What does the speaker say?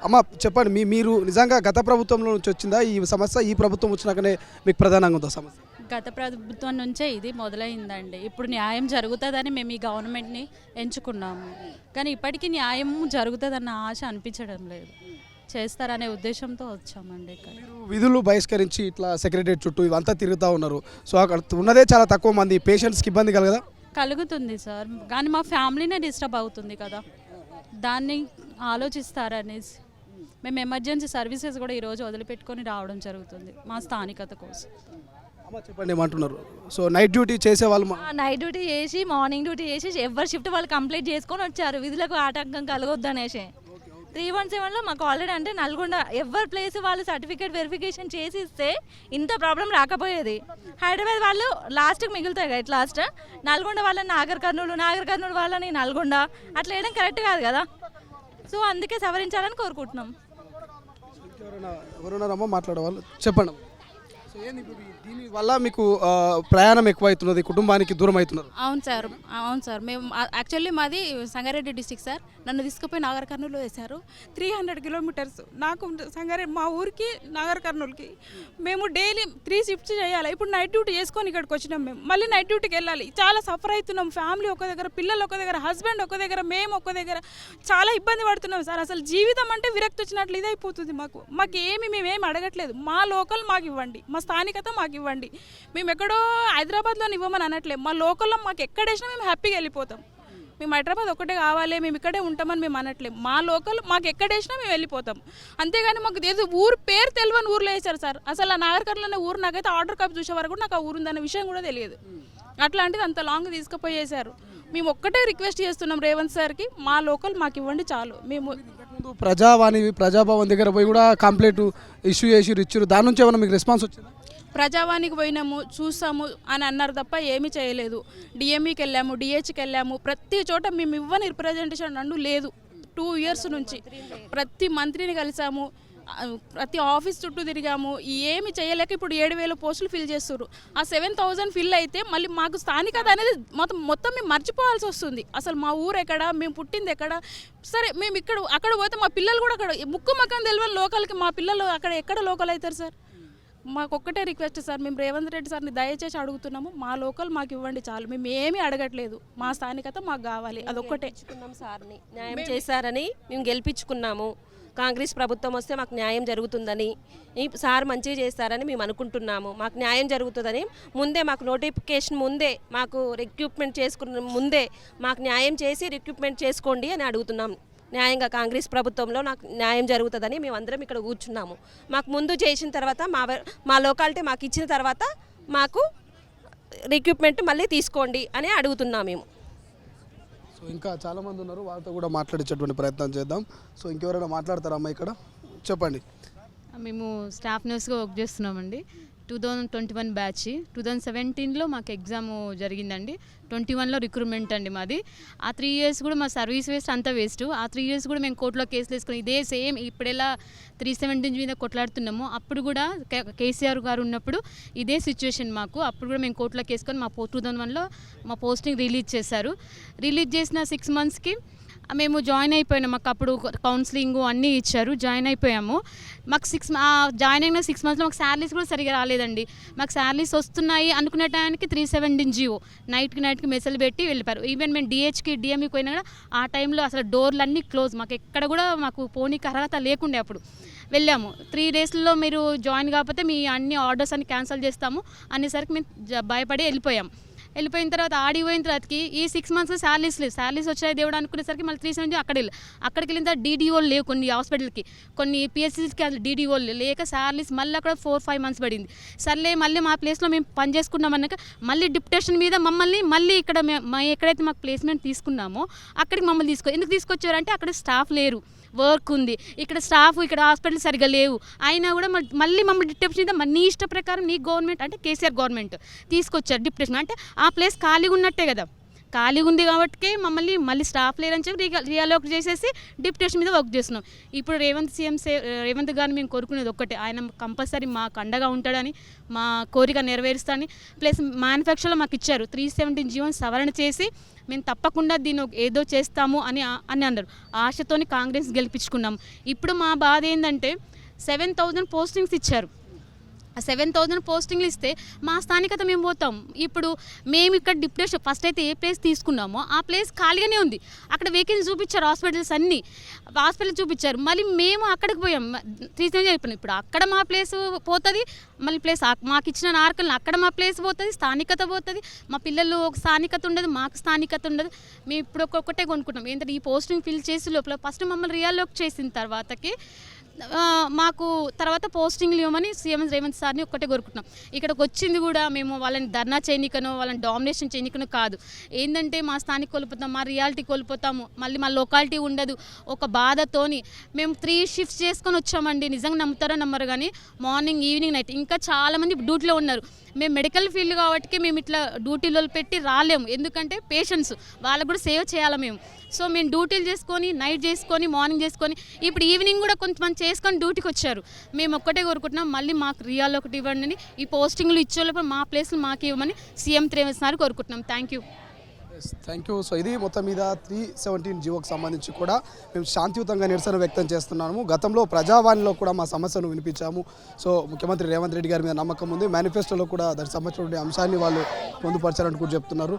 అమ్మ చెప్పండి, మీరు నిజంగా గత ప్రభుత్వంలో నుంచి వచ్చిందా ఈ సమస్య, ఈ ప్రభుత్వం వచ్చినాకనే మీకు ప్రధానంగా ఉందా సమస్య? గత ప్రభుత్వం నుంచే ఇది మొదలైందండి. ఇప్పుడు న్యాయం జరుగుతుందని మేము ఈ గవర్నమెంట్ని ఎంచుకున్నాము, కానీ ఇప్పటికీ న్యాయం జరుగుతుందన్న ఆశ అనిపించడం లేదు. చేస్తారనే ఉద్దేశంతో వచ్చామండి ఇక్కడ. మీరు విధులు బహిష్కరించి ఇట్లా సెక్రటరీ చుట్టూ ఇవంతా తిరుగుతూ ఉన్నారు. సో అక్కడ ఉన్నదే చాలా తక్కువ మంది, పేషెంట్స్కి ఇబ్బంది కలగదా? కలుగుతుంది సార్, కానీ మా ఫ్యామిలీనే డిస్టర్బ్ అవుతుంది కదా, దాన్ని ఆలోచిస్తారనేసి మేము ఎమర్జెన్సీ సర్వీసెస్ కూడా ఈరోజు వదిలిపెట్టుకొని రావడం జరుగుతుంది మా స్థానికత కోసం. చెప్పండి ఏమంటున్నారు? సో నైట్ డ్యూటీ చేసే వాళ్ళు నైట్ డ్యూటీ చేసి మార్నింగ్ డ్యూటీ చేసి ఎవరి షిఫ్ట్ వాళ్ళు కంప్లీట్ చేసుకొని వచ్చారు, విధులకు ఆటంకం కలగొద్దు అనేసి. 317లో మాకు ఆల్రెడీ అంటే నల్గొండ ఎవరి ప్లేస్ వాళ్ళు సర్టిఫికేట్ వెరిఫికేషన్ చేసి ఇస్తే ఇంత ప్రాబ్లం రాకపోయేది. హైదరాబాద్ వాళ్ళు లాస్ట్కి మిగులుతాయి కదా, లాస్ట్ నల్గొండ వాళ్ళని నాగర్ కర్నూలు వాళ్ళని నల్గొండ అట్లా వేయడం కరెక్ట్ కాదు కదా. సో అందుకే సవరించాలని కోరుకుంటున్నాం. ఎవరున్నారమ్మా మాట్లాడేవాళ్ళు? చెప్పండి. సో ఏంది దీని వల్ల మీకు ప్రయాణం ఎక్కువవుతున్నది, కుటుంబానికి దూరం అవుతున్నారు? అవును సార్ మేము యాక్చువల్లీ మాది సంగారెడ్డి డిస్టిక్ సార్. నన్ను తీసుకుపోయి నాగర్ కర్నూలు వేశారు. 300 కిలోమీటర్స్ నాకు సంగారెడ్డి మా ఊరికి నాగర్ కర్నూలుకి. మేము డైలీ 3 షిఫ్ట్స్ చేయాలి. ఇప్పుడు నైట్ డ్యూటీ చేసుకొని ఇక్కడికి వచ్చినాం. మేము మళ్ళీ నైట్ డ్యూటీకి వెళ్ళాలి. చాలా సఫర్ అవుతున్నాం. ఫ్యామిలీ ఒక దగ్గర, పిల్లలు ఒక దగ్గర, హస్బెండ్ ఒక దగ్గర, మేము ఒక దగ్గర, చాలా ఇబ్బంది పడుతున్నాం సార్. అసలు జీవితం అంటే విరక్తి వచ్చినట్లు ఇదైపోతుంది మాకు. మేమేమి అడగట్లేదు. మా లోకల్ మాకు ఇవ్వండి, మా స్థానికత మాకు ఇవ్వండి. మేము ఎక్కడో హైదరాబాద్లో ఇవ్వమని అనట్లేదు. మా లోకల్లో మాకు ఎక్కడేసినా మేము హ్యాపీగా వెళ్ళిపోతాం. మేము హైదరాబాద్ ఒకటే కావాలి, మేము ఇక్కడే ఉంటామని మేము అనట్లేదు. మా లోకల్ మాకు ఎక్కడేసినా మేము వెళ్ళిపోతాం. అంతేగాని మాకు ఏదో ఊరు పేరు తెలియని ఊర్లో వేశారు సార్. అసలు ఆ నాగర్కర్నూలు అనే ఊరు నాకైతే ఆర్డర్ కాపీ చూసే వరకు నాకు ఆ ఊరు ఉందనే విషయం కూడా తెలియదు. అట్లాంటిది అంత లాంగ్ తీసుకుపోయేశారు. మేము ఒక్కటే రిక్వెస్ట్ చేస్తున్నాం రేవంత్ సార్కి, మా లోకల్ మాకు ఇవ్వండి చాలు. మేము ప్రజాభవన్ దగ్గర పోయి కూడా కంప్లైంట్ ఇష్యూ చేసి ఇచ్చారు, దాని నుంచి ఏమైనా మీకు రెస్పాన్స్ వచ్చిందా? ప్రజావానికి పోయినాము, చూసాము అని అన్నారు తప్ప ఏమీ చేయలేదు. డిఎంఈకి వెళ్ళాము, డిహెచ్కి వెళ్ళాము, ప్రతి చోట మేము ఇవ్వని రిప్రజెంటేషన్ అంటూ లేదు. 2 years నుంచి ప్రతి మంత్రిని కలిసాము, ప్రతి ఆఫీస్ చుట్టూ తిరిగాము, ఏమి చేయలేక ఇప్పుడు 7,000 పోస్టులు ఫిల్ చేస్తారు. ఆ 7,000 ఫిల్ అయితే మళ్ళీ మాకు స్థానికత అనేది మొత్తం మేము మర్చిపోవాల్సి వస్తుంది. అసలు మా ఊరు ఎక్కడ, మేము పుట్టింది ఎక్కడ, సరే మేము అక్కడ పోతే మా పిల్లలు కూడా అక్కడ ముక్కు మక్కని తెలియని లోకల్కి మా పిల్లలు అక్కడ ఎక్కడ లోకల్ అవుతారు సార్? మాకు ఒక్కటే రిక్వెస్ట్ సార్, మేము రేవంత్ రెడ్డి సార్ని దయచేసి అడుగుతున్నాము, మా లోకల్ మాకు ఇవ్వండి చాలు. మేము ఏమీ అడగట్లేదు, మా స్థానికత మాకు కావాలి, అదొక్కటే. సార్ని న్యాయం చేశారని మేము గెలిపించుకున్నాము. కాంగ్రెస్ ప్రభుత్వం వస్తే మాకు న్యాయం జరుగుతుందని, ఈ సార్ మంచిగా చేస్తారని మేము అనుకుంటున్నాము. మాకు న్యాయం జరుగుతుందని ముందే, మాకు నోటిఫికేషన్ ముందే, మాకు రిక్రూట్మెంట్ చేసుకున్న ముందే మాకు న్యాయం చేసి రిక్రూట్మెంట్ చేసుకోండి అని అడుగుతున్నాం. న్యాయంగా కాంగ్రెస్ ప్రభుత్వంలో నాకు న్యాయం జరుగుతుందని మేమందరం ఇక్కడ కూర్చున్నాము. మాకు ముందు చేసిన తర్వాత మా లోకాలిటీ మాకు ఇచ్చిన తర్వాత మాకు రిక్రూట్మెంట్ మళ్ళీ తీసుకోండి అని అడుగుతున్నాం మేము. సో ఇంకా చాలామంది ఉన్నారు, వాళ్ళతో కూడా మాట్లాడించేటువంటి ప్రయత్నం చేద్దాం. సో ఇంకెవరైనా మాట్లాడతారమ్మా ఇక్కడ? చెప్పండి. మేము స్టాఫ్ నర్స్గా వర్క్ చేస్తున్నామండి. 2021 బ్యాచ్. 2017లో మాకు ఎగ్జామ్ జరిగిందండి. 21లో రిక్రూట్మెంట్ అండి మాది. ఆ 3 years కూడా మా సర్వీస్ వేస్ట్, అంతా వేస్ట్. ఆ 3 years కూడా మేము కోర్టులో కేసులు వేసుకుని ఇదే సేమ్ ఇప్పుడు ఎలా 317 మీద కొట్లాడుతున్నాము, అప్పుడు కూడా కేసీఆర్ గారు ఉన్నప్పుడు ఇదే సిచ్యువేషన్ మాకు. అప్పుడు కూడా మేము కోర్టులో కేసుకొని మా 2001లో మా పోస్టింగ్ రిలీజ్ చేశారు. రిలీజ్ చేసిన 6 monthsకి మేము జాయిన్ అయిపోయినాం. మాకు అప్పుడు కౌన్సిలింగ్ అన్నీ ఇచ్చారు, జాయిన్ అయిపోయాము. మాకు జాయిన్ అయిన 6 monthsలో మాకు శాలరీస్ కూడా సరిగా రాలేదండి. మాకు శాలరీస్ వస్తున్నాయి అనుకునే టైంకి 317 జీవో నైట్కి మెసేజ్ పెట్టి వెళ్ళిపోయారు. ఈవెన్ మేము డిహెచ్కి డిఎంఈకి పోయినా కూడా ఆ టైంలో అసలు డోర్లు అన్నీ క్లోజ్, మాకు ఎక్కడ కూడా మాకు పోనీకి అర్హత లేకుండే. అప్పుడు వెళ్ళాము, 3 daysలో మీరు జాయిన్ కాకపోతే మీ అన్ని ఆర్డర్స్ అన్ని క్యాన్సిల్ చేస్తాము అనేసరికి మేము భయపడి వెళ్ళిపోయిన తర్వాత ఆడిపోయిన తర్వాతకి ఈ 6 months శాలరీస్ లేదు. శాలరీస్ వచ్చాయి దేవుడు అనుకునేసరికి మళ్ళీ 370 అక్కడికి వెళ్ళిన తర్వాత డీడీఓలు లేవు, కొన్ని హాస్పిటల్కి, కొన్ని పిఎస్సీకి అసలు డీడీఓలు లేక శాలరీస్ మళ్ళీ అక్కడ 4-5 months పడింది. సర్లే మళ్ళీ మా ప్లేస్లో మేము పని చేసుకున్నాం అన్నాక మళ్ళీ డిప్యుటేషన్ మీద మళ్ళీ ఇక్కడ ఎక్కడైతే మాకు ప్లేస్మెంట్ తీసుకున్నామో అక్కడికి మమ్మల్ని ఎందుకు తీసుకొచ్చారంటే అక్కడ స్టాఫ్ లేరు, వర్క్ ఉంది, ఇక్కడ స్టాఫ్ ఇక్కడ హాస్పిటల్ సరిగా లేవు. అయినా కూడా మళ్ళీ మమ్మల్ని డిప్యుటేషన్ మీద నీ ఇష్ట ప్రకారం నీ గవర్నమెంట్ అంటే కేసీఆర్ గవర్నమెంట్ తీసుకొచ్చారు డిప్యుటేషన్. అంటే ఆ ప్లేస్ ఖాళీగా ఉన్నట్టే కదా, ఖాళీ ఉంది కాబట్టి మమ్మల్ని మళ్ళీ స్టాఫ్ లేరని చెప్పి రియాలోక్ చేసేసి డిప్యూటేషన్ మీద వర్క్ చేస్తున్నాం. ఇప్పుడు రేవంత్ గారిని మేము కోరుకునేది ఒక్కటే, ఆయన కంపల్సరీ మాకు అండగా ఉంటాడని, మా కోరిక నెరవేరుస్తాడని. ప్లస్ మ్యానుఫ్యాక్చర్లో మాకు ఇచ్చారు 317 జీవోని సవరణ చేసి మేము తప్పకుండా దీన్ని ఏదో చేస్తాము అని అన్నారు. ఆశతోని కాంగ్రెస్ గెలిపించుకున్నాం. ఇప్పుడు మా బాధ ఏంటంటే 7,000 పోస్టింగ్స్ ఇచ్చారు. 7,000 పోస్టింగ్లు ఇస్తే మా స్థానికత మేము పోతాం. ఇప్పుడు మేము ఇక్కడ డిప్యూటేషన్ ఫస్ట్ అయితే ఏ ప్లేస్ తీసుకున్నామో ఆ ప్లేస్ ఖాళీగానే ఉంది. అక్కడ వేకెన్సీ చూపించారు, హాస్పిటల్స్ అన్నీ హాస్పిటల్ చూపించారు. మళ్ళీ మేము అక్కడికి పోయాం 317 చెప్పినాం. ఇప్పుడు అక్కడ మా ప్లేస్ పోతుంది, మళ్ళీ ప్లేస్ మాకు ఇచ్చిన నార్కల్ని అక్కడ మా ప్లేస్ పోతుంది, స్థానికత పోతుంది. మా పిల్లలు ఒక స్థానికత ఉండదు, మాకు స్థానికత ఉండదు. మేము ఇప్పుడు ఒక్కొక్కటే కొనుక్కుంటాం. ఏంటంటే ఈ పోస్టింగ్ ఫిల్ చేసి లోపల ఫస్ట్ మమ్మల్ని రియాలోక్ చేసిన తర్వాతకి మాకు తర్వాత పోస్టింగ్లు ఇవ్వమని సీఎం రేవంత్ సార్ని ఒక్కటే కోరుకుంటున్నాం. ఇక్కడికి వచ్చింది కూడా మేము వాళ్ళని ధర్నా చేయనికనో వాళ్ళని డామినేషన్ చేయనికనో కాదు. ఏంటంటే మా స్థానిక కోల్పోతాం, మా రియాలిటీ కోల్పోతాము, మళ్ళీ మా లొకాలిటీ ఉండదు. ఒక బాధతోని మేము 3 షిఫ్ట్స్ చేసుకొని వచ్చామండి. నిజంగా నమ్ముతారో నమ్మరు కానీ మార్నింగ్ ఈవినింగ్ నైట్ ఇంకా చాలామంది డ్యూటీలో ఉన్నారు. మేము మెడికల్ ఫీల్డ్ కాబట్టి మేము ఇట్లా డ్యూటీలో పెట్టి రాలేము, ఎందుకంటే పేషెంట్స్ వాళ్ళకు కూడా సేవ్ చేయాలి మేము. సో మేము డ్యూటీలు చేసుకొని నైట్ చేసుకొని మార్నింగ్ చేసుకొని ఇప్పుడు ఈవినింగ్ కూడా కొంతమంది చేసుకొని డ్యూటీకి వచ్చారు. మేము ఒక్కటే కోరుకుంటున్నాం, మళ్ళీ మాకు రియాల్ ఒకటి ఇవ్వండి అని, ఈ పోస్టింగ్లు ఇచ్చేలోపు మా ప్లేస్లు మాకు ఇవ్వమని సీఎం రేవంత్ సార్ కోరుకుంటున్నాం. Thank you. Thank you. So ఇది మొత్తం మీద 317 జీవోకి సంబంధించి కూడా మేము శాంతియుతంగా నిరసన వ్యక్తం చేస్తున్నాము. గతంలో ప్రజావాణిలో కూడా మా సమస్యను వినిపించాము. సో ముఖ్యమంత్రి రేవంత్ రెడ్డి గారి మీద నమ్మకం ఉంది. మేనిఫెస్టోలో కూడా దానికి సంబంధించిన అంశాన్ని వాళ్ళు పొందుపరచారంటూ కూడా చెప్తున్నారు.